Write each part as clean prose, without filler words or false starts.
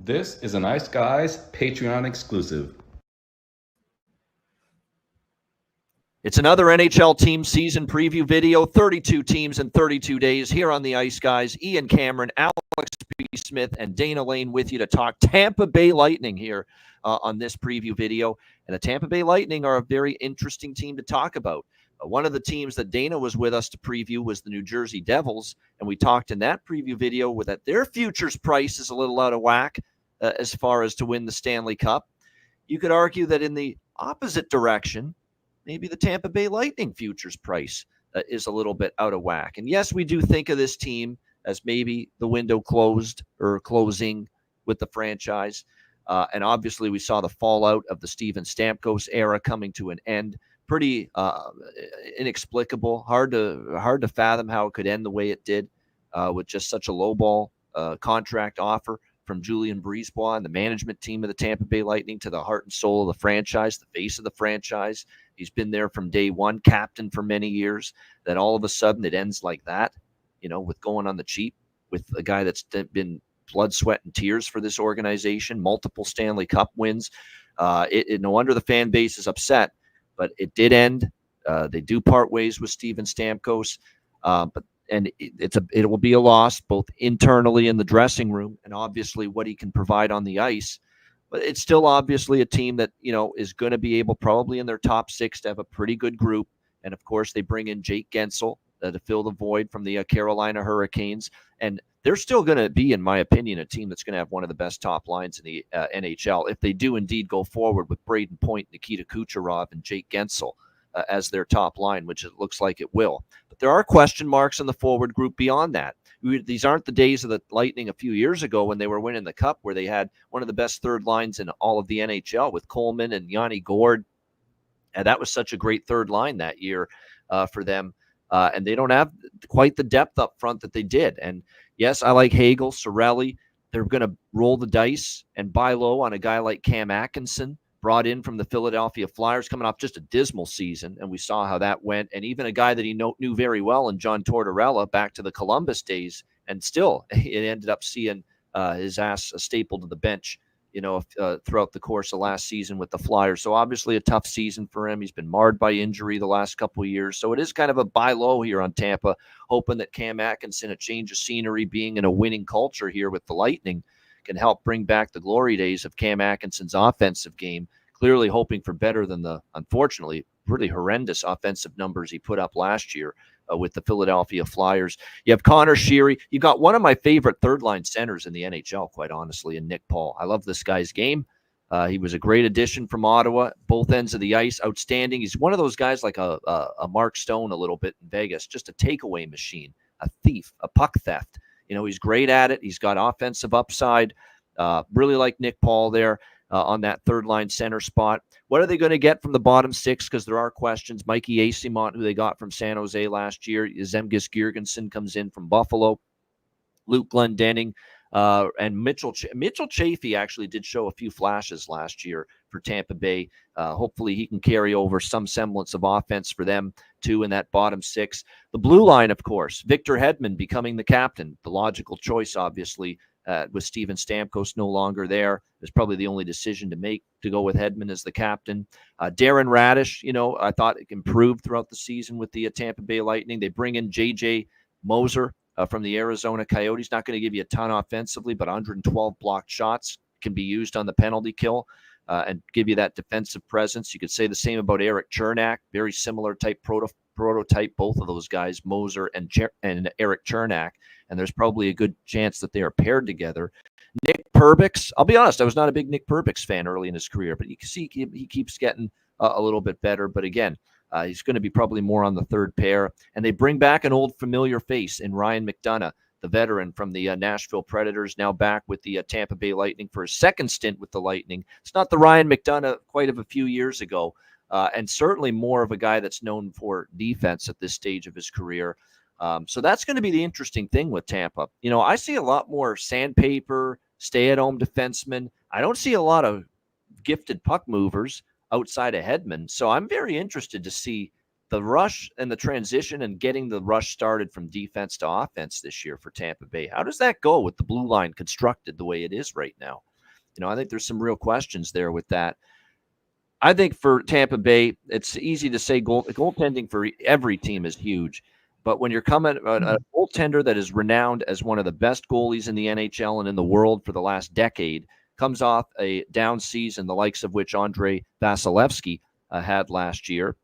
This is an Ice Guys Patreon exclusive. It's another NHL team season preview video, 32 teams in 32 days here on the Ice Guys. Ian Cameron, Alex B. Smith, and Dana Lane with you to talk Tampa Bay Lightning here on this preview video. And the Tampa Bay Lightning are a very interesting team to talk about. One of the teams that Dana was with us to preview was the New Jersey Devils, and we talked in that preview video that their futures price is a little out of whack as far as to win the Stanley Cup. You could argue that in the opposite direction, maybe the Tampa Bay Lightning futures price is a little bit out of whack. And yes, we do think of this team as maybe the window closed or closing with the franchise. And obviously we saw the fallout of the Steven Stamkos era coming to an end. Pretty inexplicable, hard to fathom how it could end the way it did with just such a lowball contract offer from Julien Brisebois and the management team of the Tampa Bay Lightning to the heart and soul of the franchise, the face of the franchise. He's been there from day one, captain for many years. Then all of a sudden it ends like that, with going on the cheap with a guy that's been blood, sweat, and tears for this organization, multiple Stanley Cup wins. No wonder the fan base is upset, but it did end. They do part ways with Steven Stamkos, and it will be a loss both internally in the dressing room and obviously what he can provide on the ice. But it's still obviously a team that, is going to be able probably in their top six to have a pretty good group. And, of course, they bring in Jake Gensel to fill the void from the Carolina Hurricanes. And they're still going to be, in my opinion, a team that's going to have one of the best top lines in the NHL if they do indeed go forward with Braden Point, Nikita Kucherov, and Jake Gensel as their top line, which it looks like it will. But there are question marks in the forward group beyond that. These aren't the days of the Lightning a few years ago when they were winning the Cup, where they had one of the best third lines in all of the NHL with Coleman and Yanni Gourde. And that was such a great third line that year for them. And they don't have quite the depth up front that they did. And yes, I like Hagel, Cirelli. They're going to roll the dice and buy low on a guy like Cam Atkinson, brought in from the Philadelphia Flyers, coming off just a dismal season, and we saw how that went. And even a guy that he knew very well in John Tortorella back to the Columbus days, and still it ended up seeing his ass stapled to the bench, throughout the course of last season with the Flyers. So obviously a tough season for him. He's been marred by injury the last couple of years. So it is kind of a buy low here on Tampa, hoping that Cam Atkinson, a change of scenery, being in a winning culture here with the Lightning, can help bring back the glory days of Cam Atkinson's offensive game, clearly hoping for better than the, unfortunately, really horrendous offensive numbers he put up last year with the Philadelphia Flyers. You have Connor Sheary. You got one of my favorite third-line centers in the NHL, quite honestly, in Nick Paul. I love this guy's game. He was a great addition from Ottawa, both ends of the ice, outstanding. He's one of those guys like a Mark Stone a little bit in Vegas, just a takeaway machine, a thief, a puck theft. He's great at it. He's got offensive upside. Really like Nick Paul there on that third-line center spot. What are they going to get from the bottom six? Because there are questions. Mikey Eyssimont, who they got from San Jose last year. Zemgus Girgensson comes in from Buffalo. Luke Glendening and Mitchell Chaffee actually did show a few flashes last year for Tampa Bay. Hopefully he can carry over some semblance of offense for them, too, in that bottom six. The blue line, of course, Victor Hedman becoming the captain. The logical choice, obviously, with Steven Stamkos no longer there. It's probably the only decision to make, to go with Hedman as the captain. Darren Radish, I thought it improved throughout the season with the Tampa Bay Lightning. They bring in J.J. Moser from the Arizona Coyotes. Not going to give you a ton offensively, but 112 blocked shots can be used on the penalty kill and give you that defensive presence. You could say the same about Eric Chernak, very similar type prototype, both of those guys, Moser and Eric Chernak, and there's probably a good chance that they are paired together. Nick Perbix, I'll be honest, I was not a big Nick Perbix fan early in his career, but you can see he keeps getting a little bit better. But again, he's going to be probably more on the third pair. And they bring back an old familiar face in Ryan McDonough, the veteran from the Nashville Predators, now back with the Tampa Bay Lightning for his second stint with the Lightning. It's not the Ryan McDonough quite of a few years ago, and certainly more of a guy that's known for defense at this stage of his career. So that's going to be the interesting thing with Tampa. I see a lot more sandpaper, stay-at-home defensemen. I don't see a lot of gifted puck movers outside of Hedman. So I'm very interested to see the rush and the transition and getting the rush started from defense to offense this year for Tampa Bay. How does that go with the blue line constructed the way it is right now? I think there's some real questions there with that. I think for Tampa Bay, it's easy to say goaltending for every team is huge. But when you're coming a goaltender that is renowned as one of the best goalies in the NHL and in the world for the last decade, comes off a down season, the likes of which Andrei Vasilevsky had last year,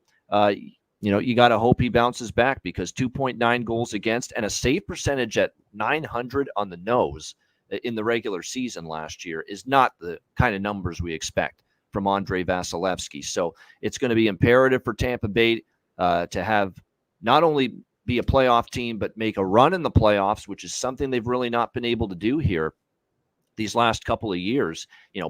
you got to hope he bounces back, because 2.9 goals against and a save percentage at 900 on the nose in the regular season last year is not the kind of numbers we expect from Andrei Vasilevsky. So it's going to be imperative for Tampa Bay to have not only be a playoff team, but make a run in the playoffs, which is something they've really not been able to do here these last couple of years.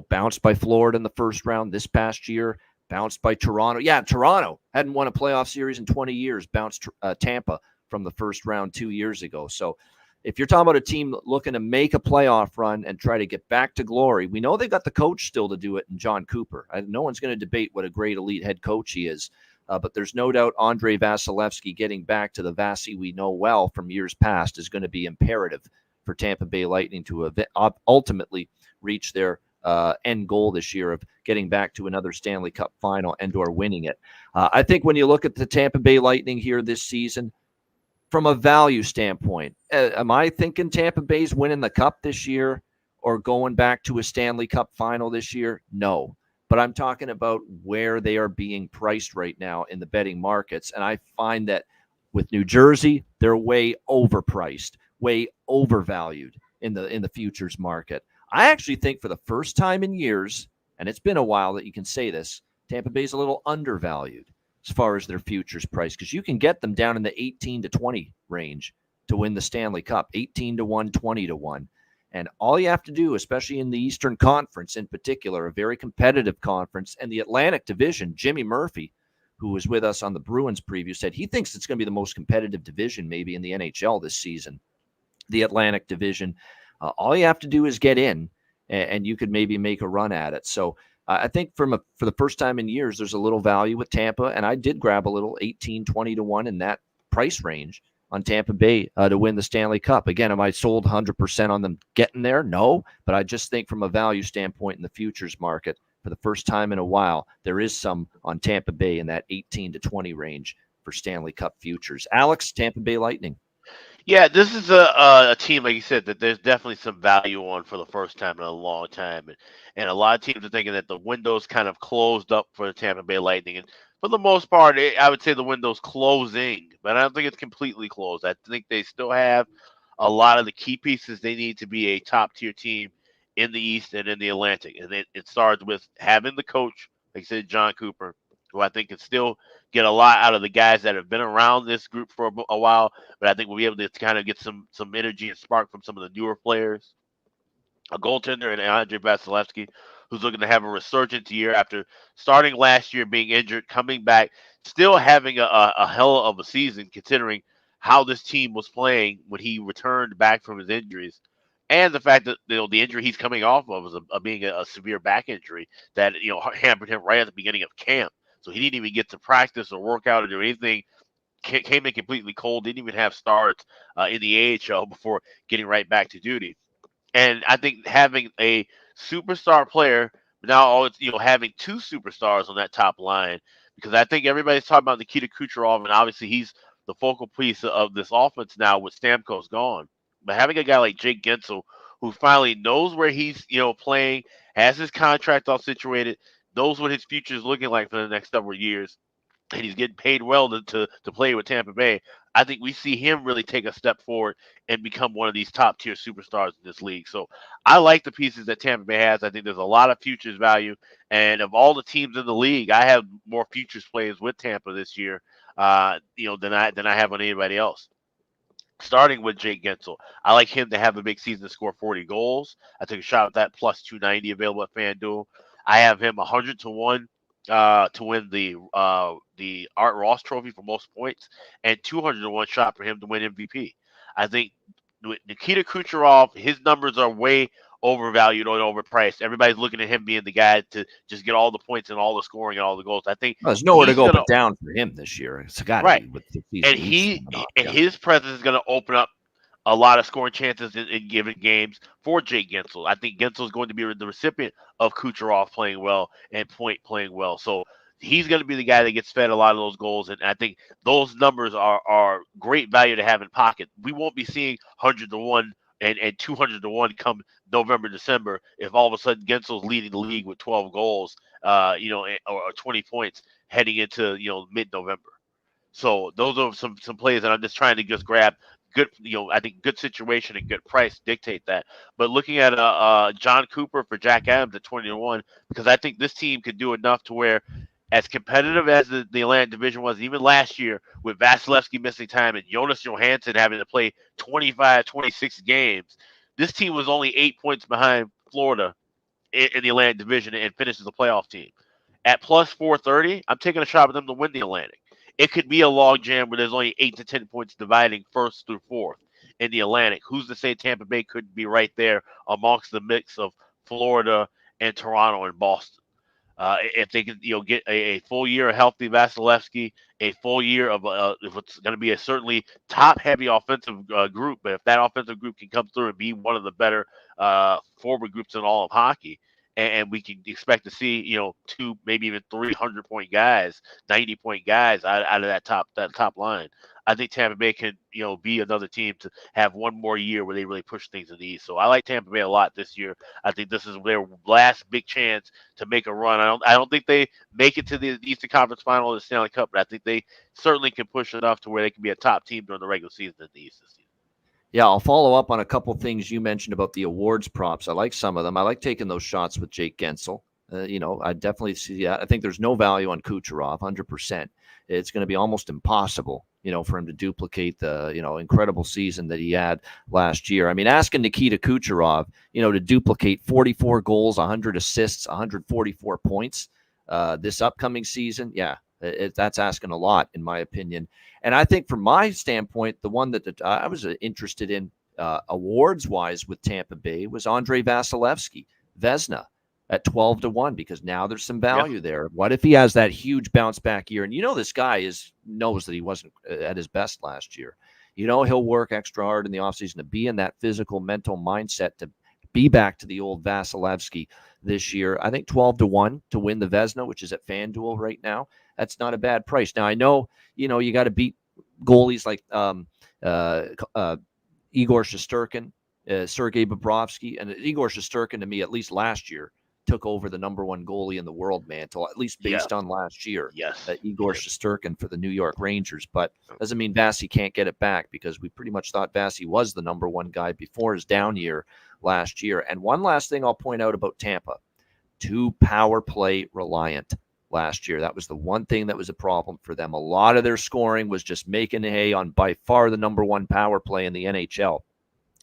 Bounced by Florida in the first round this past year, bounced by Toronto. Yeah, Toronto hadn't won a playoff series in 20 years, bounced Tampa from the first round 2 years ago. So if you're talking about a team looking to make a playoff run and try to get back to glory, we know they got the coach still to do it in John Cooper. No one's going to debate what a great elite head coach he is. But there's no doubt Andrei Vasilevsky getting back to the Vasi we know well from years past is going to be imperative for Tampa Bay Lightning to ultimately reach their end goal this year of getting back to another Stanley Cup final and or winning it. I think when you look at the Tampa Bay Lightning here this season, from a value standpoint, am I thinking Tampa Bay's winning the cup this year or going back to a Stanley Cup final this year? No. But I'm talking about where they are being priced right now in the betting markets. And I find that with New Jersey, they're way overpriced, way overvalued in the futures market. I actually think for the first time in years, and it's been a while that you can say this, Tampa Bay's a little undervalued as far as their futures price, because you can get them down in the 18 to 20 range to win the Stanley Cup, 18 to 1, 20 to 1. And all you have to do, especially in the Eastern Conference in particular, a very competitive conference, and the Atlantic Division, Jimmy Murphy, who was with us on the Bruins preview, said he thinks it's going to be the most competitive division maybe in the NHL this season, the Atlantic Division. All you have to do is get in, and you could maybe make a run at it. So I think for the first time in years, there's a little value with Tampa, and I did grab a little 18, 20 to 1 in that price range on Tampa Bay to win the Stanley Cup. Again, am I sold 100% on them getting there? No, but I just think from a value standpoint in the futures market, for the first time in a while, there is some on Tampa Bay in that 18 to 20 range for Stanley Cup futures. Alex, Tampa Bay Lightning. Yeah, this is a team, like you said, that there's definitely some value on for the first time in a long time. And a lot of teams are thinking that the window's kind of closed up for the Tampa Bay Lightning. And for the most part, I would say the window's closing, but I don't think it's completely closed. I think they still have a lot of the key pieces they need to be a top-tier team in the East and in the Atlantic. And it starts with having the coach, like I said, John Cooper, who I think can still get a lot out of the guys that have been around this group for a while, but I think we'll be able to kind of get some energy and spark from some of the newer players. A goaltender in Andrei Vasilevsky, who's looking to have a resurgence year after starting last year, being injured, coming back, still having a hell of a season considering how this team was playing when he returned back from his injuries. And the fact that the injury he's coming off of is being a severe back injury that hampered him right at the beginning of camp. So he didn't even get to practice or work out or do anything. Came in completely cold. Didn't even have starts in the AHL before getting right back to duty. And I think having a superstar player now, having two superstars on that top line, because I think everybody's talking about Nikita Kucherov, and obviously he's the focal piece of this offense now with Stamkos gone. But having a guy like Jake Gensel, who finally knows where he's playing, has his contract all situated, knows what his future is looking like for the next several years, and he's getting paid well to play with Tampa Bay, I think we see him really take a step forward and become one of these top-tier superstars in this league. So I like the pieces that Tampa Bay has. I think there's a lot of futures value. And of all the teams in the league, I have more futures plays with Tampa this year, than I have on anybody else. Starting with Jake Gensel, I like him to have a big season to score 40 goals. I took a shot at that plus 290 available at FanDuel. I have him 100 to 1 to win the Art Ross Trophy for most points, and 200 to 1 shot for him to win MVP. I think with Nikita Kucherov, his numbers are way overvalued or overpriced. Everybody's looking at him being the guy to just get all the points and all the scoring and all the goals. I think there's nowhere to go but down for him this year. It's got to right. be with the season. And his presence is going to open up a lot of scoring chances in given games for Jake Gensel. I think Gensel is going to be the recipient of Kucherov playing well and Point playing well. So he's going to be the guy that gets fed a lot of those goals. And I think those numbers are great value to have in pocket. We won't be seeing 100 to 1 and 200 to 1 come November, December if all of a sudden Gensel's leading the league with 12 goals, or 20 points heading into, mid-November. So those are some plays that I'm just trying to just grab good, I think good situation and good price dictate that. But looking at John Cooper for Jack Adams at 20 to 1, because I think this team could do enough to where, as competitive as the Atlantic Division was, even last year with Vasilevsky missing time and Jonas Johansson having to play 25, 26 games, this team was only 8 points behind Florida in the Atlantic Division and finishes a playoff team. At plus 430, I'm taking a shot at them to win the Atlantic. It could be a log jam where there's only 8 to 10 points dividing first through fourth in the Atlantic. Who's to say Tampa Bay couldn't be right there amongst the mix of Florida and Toronto and Boston? If they can, get a full year of healthy Vasilevsky, a full year of if it's going to be a certainly top-heavy offensive group, but if that offensive group can come through and be one of the better forward groups in all of hockey, and we can expect to see, 2, maybe even 300-point guys, 90-point guys out of that top line. I think Tampa Bay can, be another team to have one more year where they really push things in the East. So I like Tampa Bay a lot this year. I think this is their last big chance to make a run. I don't think they make it to the Eastern Conference Final or the Stanley Cup, but I think they certainly can push enough to where they can be a top team during the regular season in the East this season. Yeah, I'll follow up on a couple things you mentioned about the awards props. I like some of them. I like taking those shots with Jake Gensel. I definitely see that. I think there's no value on Kucherov, 100%. It's going to be almost impossible, for him to duplicate the, incredible season that he had last year. I mean, asking Nikita Kucherov, to duplicate 44 goals, 100 assists, 144 points this upcoming season, yeah, that's asking a lot, in my opinion. And I think from my standpoint, the one that I was interested in awards-wise with Tampa Bay was Andrei Vasilevsky, Vezina, at 12 to 1, because now there's some value there. What if he has that huge bounce back year? And this guy knows that he wasn't at his best last year. He'll work extra hard in the offseason to be in that physical, mental mindset to be back to the old Vasilevsky this year. I think 12 to 1 to win the Vezina, which is at FanDuel right now. That's not a bad price. Now, I know, you got to beat goalies like Igor Shesterkin, Sergei Bobrovsky, and Igor Shesterkin, to me, at least last year, took over the number one goalie in the world mantle, at least based on last year. Yes. Igor Shesterkin for the New York Rangers. But doesn't mean Vasi can't get it back, because we pretty much thought Vasi was the number one guy before his down year last year. And one last thing I'll point out about Tampa, too power play reliant last year. That was the one thing that was a problem for them. A lot of their scoring was just making hay on by far the number one power play in the NHL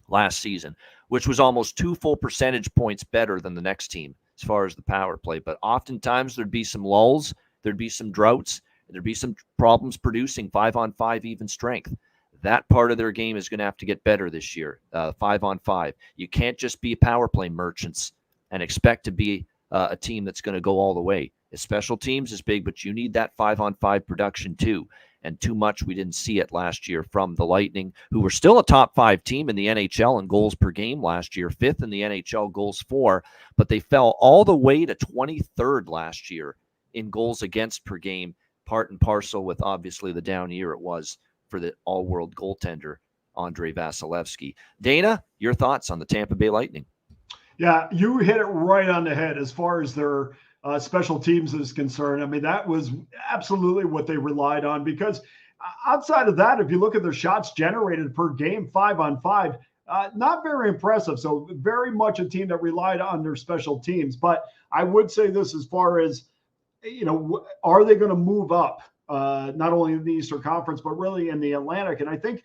last season, which was almost 2 full percentage points better than the next team as far as the power play. But oftentimes there'd be some lulls, there'd be some droughts, there'd be some problems producing 5-on-5 even strength. That part of their game is going to have to get better this year, 5-on-5. You can't just be power play merchants and expect to be a team that's going to go all the way. Special teams is big, but you need that 5-on-5 production too. And too much, we didn't see it last year from the Lightning, who were still a top 5 team in the NHL in goals per game last year, 5th in the NHL goals for, but they fell all the way to 23rd last year in goals against per game, part and parcel with obviously the down year it was for the all-world goaltender, Andrei Vasilevsky. Dana, your thoughts on the Tampa Bay Lightning? Yeah, you hit it right on the head as far as their special teams is concerned. I mean, that was absolutely what they relied on, because outside of that, if you look at their shots generated per game, 5-on-5, not very impressive. So very much a team that relied on their special teams. But I would say this as far as, are they going to move up, not only in the Eastern Conference, but really in the Atlantic? And I think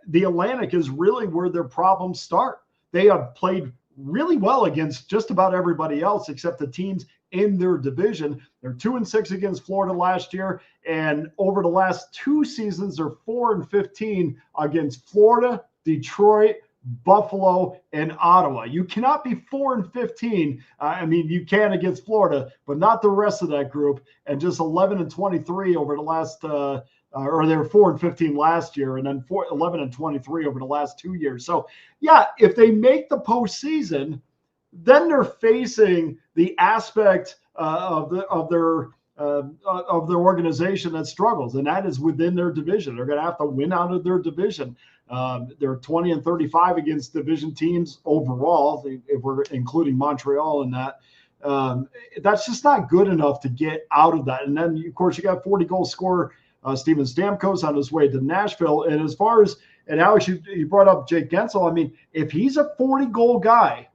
the Atlantic is really where their problems start. They have played really well against just about everybody else except the teams in their division. They're 2-6 against Florida last year, and over the last 2 seasons, they're 4-15 against Florida, Detroit, Buffalo, and Ottawa. You cannot be 4-15. I mean, you can against Florida, but not the rest of that group. And just 11-23 over the last or they were 4-15 last year, and then 11-23 over the last 2 years. So, yeah, if they make the postseason, then they're facing the aspect of their organization that struggles, and that is within their division. They're going to have to win out of their division. They're 20-35 against division teams overall, if we're including Montreal in that. That's just not good enough to get out of that. And then, of course, you got 40-goal scorer Steven Stamkos on his way to Nashville. And as far as, and Alex, you brought up Jake Gensel. I mean, if he's a 40-goal guy,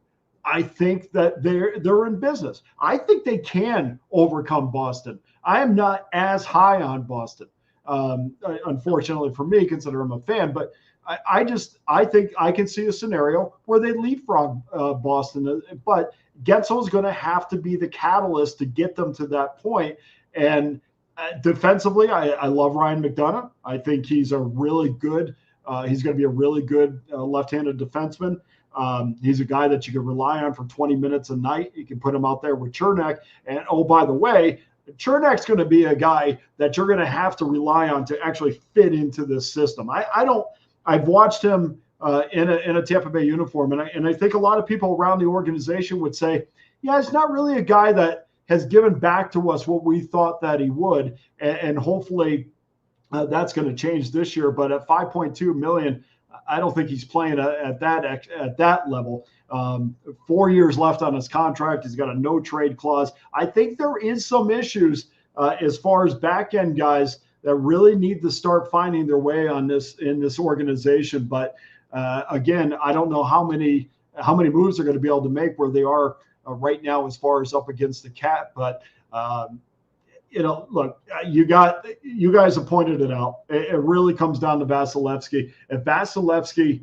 I think that they're in business. I think they can overcome Boston. I am not as high on Boston, unfortunately for me, considering I'm a fan. But I think I can see a scenario where they leapfrog Boston. But Gensel is going to have to be the catalyst to get them to that point. And defensively, I love Ryan McDonagh. I think he's a really good. He's going to be a really good left-handed defenseman. He's a guy that you can rely on for 20 minutes a night. You can put him out there with Chernak. And, oh, by the way, Chernak's going to be a guy that you're going to have to rely on to actually fit into this system. I've watched him in a Tampa Bay uniform, and I think a lot of people around the organization would say, yeah, it's not really a guy that has given back to us what we thought that he would. And hopefully that's going to change this year. But at $5.2 million, I don't think he's playing at that level. 4 years left on his contract. He's got a no trade clause. I think there is some issues as far as back end guys that really need to start finding their way in this organization. But again, I don't know how many moves they're going to be able to make where they are right now as far as up against the cap. But look, you guys have pointed it out. It really comes down to Vasilevsky. If Vasilevsky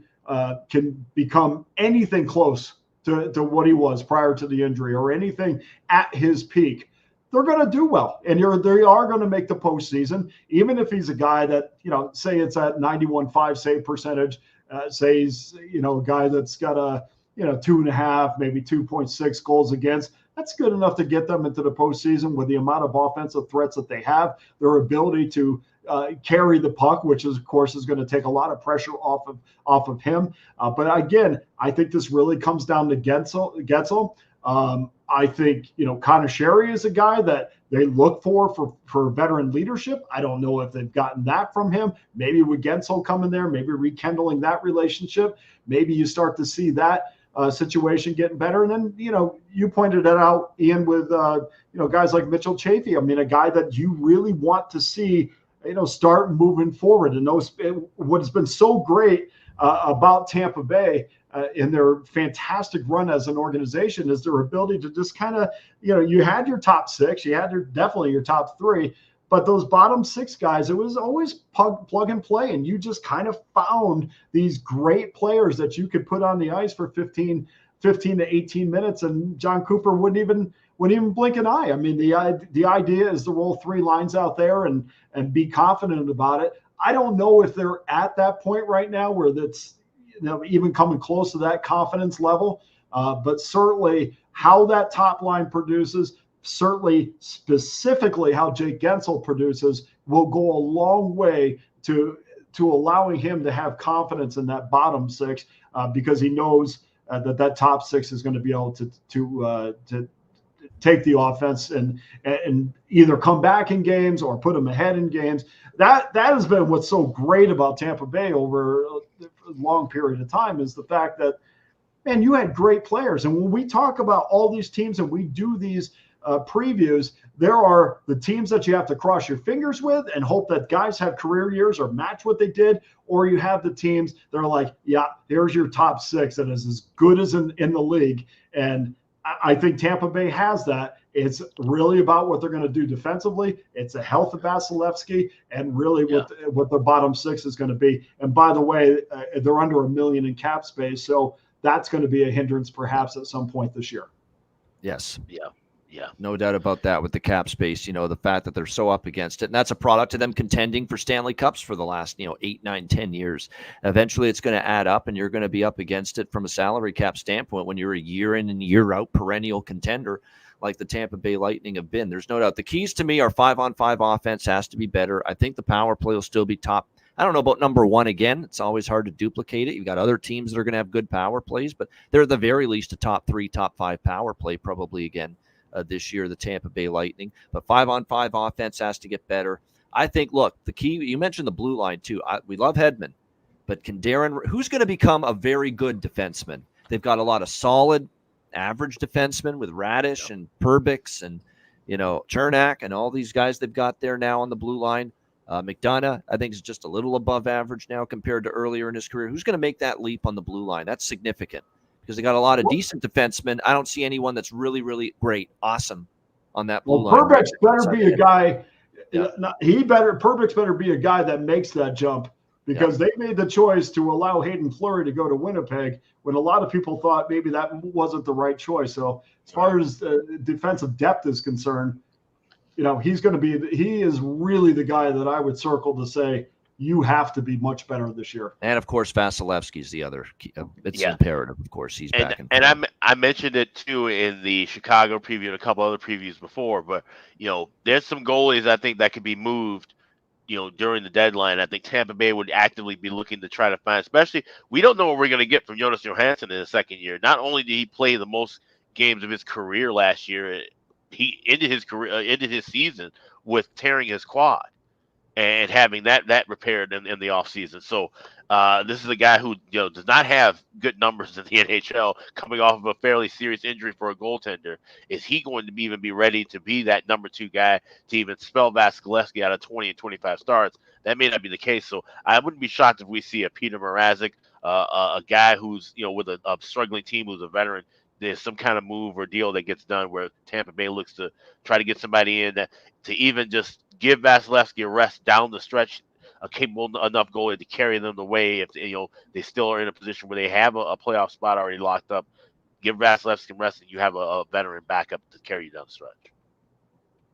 can become anything close to what he was prior to the injury or anything at his peak, they're going to do well. And they are going to make the postseason, even if he's a guy that, say it's at 91.5 save percentage, say he's, a guy that's got a, 2.5, maybe 2.6 goals against. That's good enough to get them into the postseason with the amount of offensive threats that they have, their ability to carry the puck, which is, of course, is going to take a lot of pressure off of him. But again, I think this really comes down to Gensel. I think, Connor Sherry is a guy that they look for veteran leadership. I don't know if they've gotten that from him. Maybe with Gensel coming there, maybe rekindling that relationship, maybe you start to see that situation getting better. And then, you pointed it out, Ian, with, guys like Mitchell Chaffee. I mean, a guy that you really want to see, start moving forward. And what has been so great about Tampa Bay in their fantastic run as an organization is their ability to just kind of, you had your top six, you had definitely your top three, but those bottom six guys, it was always plug and play. And you just kind of found these great players that you could put on the ice for 15 to 18 minutes. And John Cooper wouldn't even blink an eye. I mean, the idea is to roll three lines out there and be confident about it. I don't know if they're at that point right now where that's, even coming close to that confidence level. But certainly how that top line produces, certainly specifically how Jake Gensel produces, will go a long way to allowing him to have confidence in that bottom six, because he knows that top six is going to be able to take the offense and either come back in games or put them ahead in games. That has been what's so great about Tampa Bay over a long period of time, is the fact that, man, you had great players. And when we talk about all these teams and we do these previews, there are the teams that you have to cross your fingers with and hope that guys have career years or match what they did, or you have the teams that are like, yeah, here's your top six that is as good as in the league. And I think Tampa Bay has that. It's really about what they're going to do defensively. It's a health of Vasilevsky, and really what their bottom six is going to be. And by the way, they're under $1 million in cap space, so that's going to be a hindrance perhaps at some point this year. Yes. Yeah. No doubt about that with the cap space, the fact that they're so up against it. And that's a product of them contending for Stanley Cups for the last, 8, 9, 10 years. Eventually it's going to add up, and you're going to be up against it from a salary cap standpoint when you're a year in and year out perennial contender like the Tampa Bay Lightning have been. There's no doubt. The keys to me are 5-on-5 offense has to be better. I think the power play will still be top. I don't know about number one again. It's always hard to duplicate it. You've got other teams that are going to have good power plays, but they're at the very least a top 3, top 5 power play probably again this year, the Tampa Bay Lightning. But 5-on-5 offense has to get better. I think, look, the key, you mentioned the blue line too. We love Hedman, but who's going to become a very good defenseman? They've got a lot of solid, average defensemen with Radish and Perbix and, Chernak and all these guys they've got there now on the blue line. McDonough, I think, is just a little above average now compared to earlier in his career. Who's going to make that leap on the blue line? That's significant because they got a lot of decent defensemen. I don't see anyone that's really, really great, awesome on that blue line. Perbix better be a guy. Yeah. Perbix better be a guy that makes that jump because they made the choice to allow Hayden Fleury to go to Winnipeg when a lot of people thought maybe that wasn't the right choice. So as far as defensive depth is concerned, he is really the guy that I would circle to say, you have to be much better this year. And of course, Vasilevsky's the other. It's imperative, of course. He's back. And I mentioned it too in the Chicago preview and a couple other previews before. But there's some goalies I think that could be moved. During the deadline, I think Tampa Bay would actively be looking to try to find. Especially, we don't know what we're going to get from Jonas Johansson in his second year. Not only did he play the most games of his career last year, he ended his season with tearing his quad and having that repaired in the offseason. So this is a guy who does not have good numbers in the NHL, coming off of a fairly serious injury for a goaltender. Is he going to even be ready to be that number 2 guy to even spell Vasilevsky out of 20 and 25 starts? That may not be the case. So I wouldn't be shocked if we see a Peter Mrazek, a guy who's with a struggling team who's a veteran. There's some kind of move or deal that gets done where Tampa Bay looks to try to get somebody in to even just give Vasilevsky a rest down the stretch, a capable enough goalie to carry them the way if they still are in a position where they have a playoff spot already locked up. Give Vasilevsky rest, and you have a veteran backup to carry you down the stretch.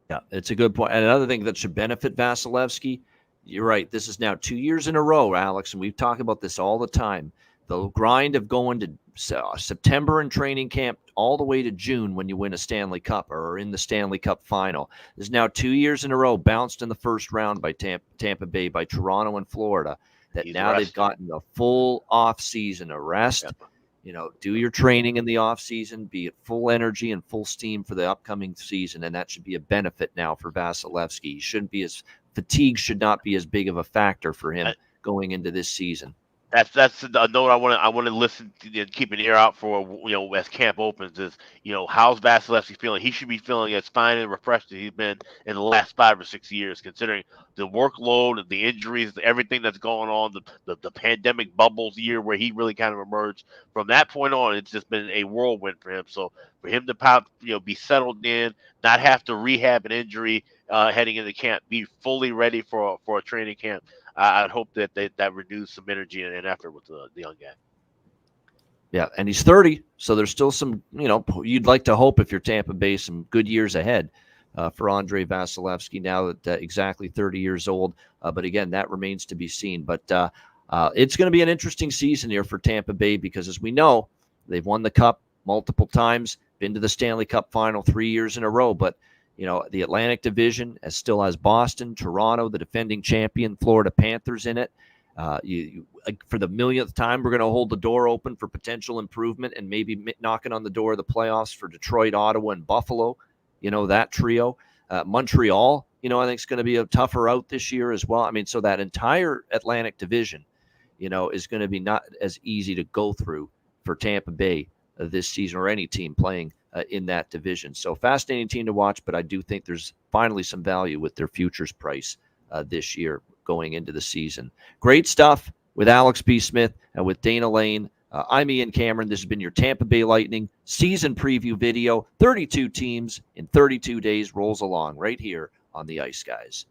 Yeah, it's a good point. And another thing that should benefit Vasilevsky, you're right. This is now 2 years in a row, Alex, and we've talked about this all the time. The grind of going to September in training camp all the way to June when you win a Stanley Cup or are in the Stanley Cup final is now 2 years in a row bounced in the first round by Tampa Bay, by Toronto and Florida. They've gotten a full off season, a rest. Do your training in the off season, be at full energy and full steam for the upcoming season, and that should be a benefit now for Vasilevsky. Fatigue should not be as big of a factor for him going into this season. That's a note I want to listen to and keep an ear out for. As camp opens, is how's Vasilevsky feeling? He should be feeling as fine and refreshed as he's been in the last 5 or 6 years, considering the workload, the injuries, everything that's going on, the pandemic bubbles year where he really kind of emerged. From that point on, it's just been a whirlwind for him. So for him to be settled in, not have to rehab an injury heading into camp, be fully ready for a training camp. I'd hope that renews some energy and effort with the young guy. Yeah, and he's 30, so there's still some, you'd like to hope if you're Tampa Bay, some good years ahead for Andrei Vasilevsky now that exactly 30 years old. But again, that remains to be seen. But it's going to be an interesting season here for Tampa Bay because, as we know, they've won the Cup multiple times, been to the Stanley Cup final 3 years in a row. But the Atlantic Division still has Boston, Toronto, the defending champion, Florida Panthers in it. For the millionth time, we're going to hold the door open for potential improvement and maybe knocking on the door of the playoffs for Detroit, Ottawa, and Buffalo. That trio. Montreal, I think is going to be a tougher out this year as well. I mean, so that entire Atlantic Division, is going to be not as easy to go through for Tampa Bay this season or any team playing in that division. So fascinating team to watch, but I do think there's finally some value with their futures price this year going into the season. Great stuff with Alex B. Smith and with Dana Lane. I'm Ian Cameron. This has been your Tampa Bay Lightning season preview video. 32 teams in 32 days rolls along right here on the Ice Guys.